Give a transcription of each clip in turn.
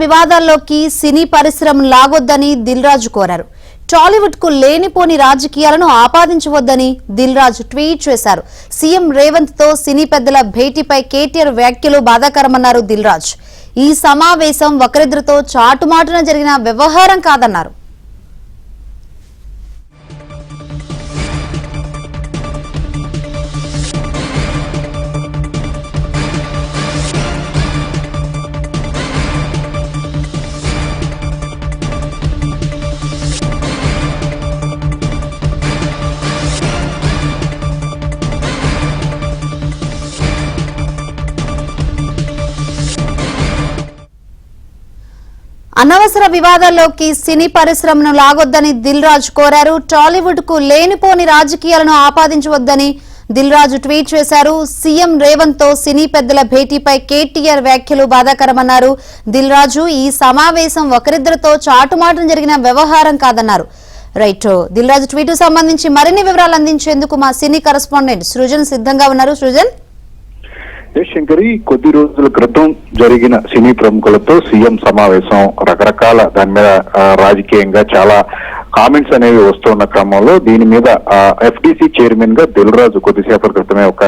వివాదాల్లోకి సినీ పరిశ్రమను లాగొద్దని దిల్ రాజు కోరారు. టాలీవుడ్ కు లేనిపోని రాజకీయాలను ఆపాదించవద్దని దిల్ రాజు ట్వీట్ చేశారు. సీఎం రేవంత్ తో సినీ పెద్దల భేటీపై కేటీఆర్ వ్యాఖ్యలు బాధాకరమన్నారు దిల్ రాజు. ఈ సమావేశం ఒకరిద్దరితో చాటుమాటున జరిగిన వ్యవహారం కాదన్నారు. అనవసర వివాదాల్లోకి సినీ పరిశ్రమను లాగొద్దని దిల్ రాజు కోరారు. టాలీవుడ్ కు లేనిపోని రాజకీయాలను ఆపాదించవద్దని దిల్ రాజు ట్వీట్ చేశారు. సీఎం రేవంత్ తో సినీ పెద్దల భేటీపై కేటీఆర్ వ్యాఖ్యలు బాధాకరమన్నారు దిల్ రాజు. ఈ సమావేశం ఒకరిద్దరితో చాటుమాటున జరిగిన వ్యవహారం కాదన్నారు. రైట్, దిల్ రాజు ట్వీట్ సంబంధించి మరిన్ని వివరాలు అందించేందుకు మా సినీ కరెస్పాండెంట్ సృజన్ సిద్ధంగా ఉన్నారు. సృజన్, శంకరి, కొద్ది రోజుల క్రితం జరిగిన సినీ ప్రముఖులతో సీఎం సమావేశం రకరకాల దాని మీద రాజకీయంగా చాలా కామెంట్స్ అనేవి వస్తున్న క్రమంలో దీని మీద ఎఫ్డిసి చైర్మన్ గా దిల్ రాజు కొద్దిసేపటి క్రితమే ఒక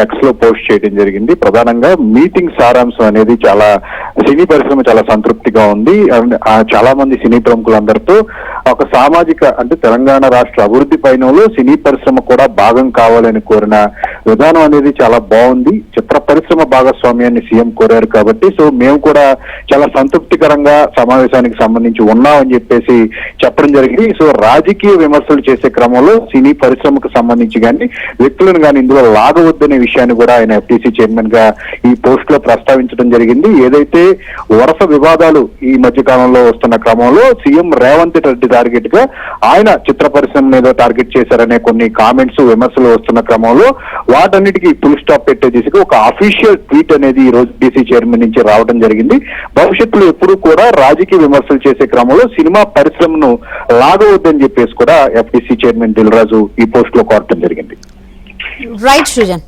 ఎక్స్ లో పోస్ట్ చేయడం జరిగింది. ప్రధానంగా మీటింగ్ సారాంశం అనేది చాలా సినీ పరిశ్రమ చాలా సంతృప్తిగా ఉంది. చాలా మంది సినీ ప్రముఖులందరితో ఒక సామాజిక అంటే తెలంగాణ రాష్ట్ర అభివృద్ధి పైనలో సినీ పరిశ్రమ కూడా భాగం కావాలని కోరిన విధానం అనేది చాలా బాగుంది. చిత్ర పరిశ్రమ భాగస్వామ్యాన్ని సీఎం కోరారు కాబట్టి సో మేము కూడా చాలా సంతృప్తికరంగా సమావేశానికి సంబంధించి ఉన్నామని చెప్పేసి చెప్పడం జరిగింది. సో రాజకీయ విమర్శలు చేసే క్రమంలో సినీ పరిశ్రమకు సంబంధించి కానీ వ్యక్తులను కానీ ఇందులో లాగవద్దనే విషయాన్ని కూడా ఆయన ఎఫ్టీసీ చైర్మన్ గా ఈ పోస్ట్ లో ప్రస్తావించడం జరిగింది. ఏదైతే వరుస వివాదాలు ఈ మధ్య కాలంలో వస్తున్న క్రమంలో సీఎం రేవంత్ రెడ్డి టార్గెట్ గా ఆయన చిత్ర పరిశ్రమ మీద టార్గెట్ చేశారనే కొన్ని కామెంట్స్ విమర్శలు వస్తున్న క్రమంలో వాటన్నిటికీ ఫుల్ స్టాప్ పెట్టే దిశగా ఒక అఫీషియల్ ట్వీట్ అనేది ఈ రోజు డీసీ చైర్మన్ నుంచి రావడం జరిగింది. భవిష్యత్తులో ఎప్పుడూ కూడా రాజకీయ విమర్శలు చేసే క్రమంలో సినిమా పరిశ్రమను లాగవద్దని చెప్పేసి కూడా ఎఫ్టీసీ చైర్మన్ దిల్ రాజు ఈ పోస్ట్ లో కోరటం జరిగింది. రైట్ సృజన్.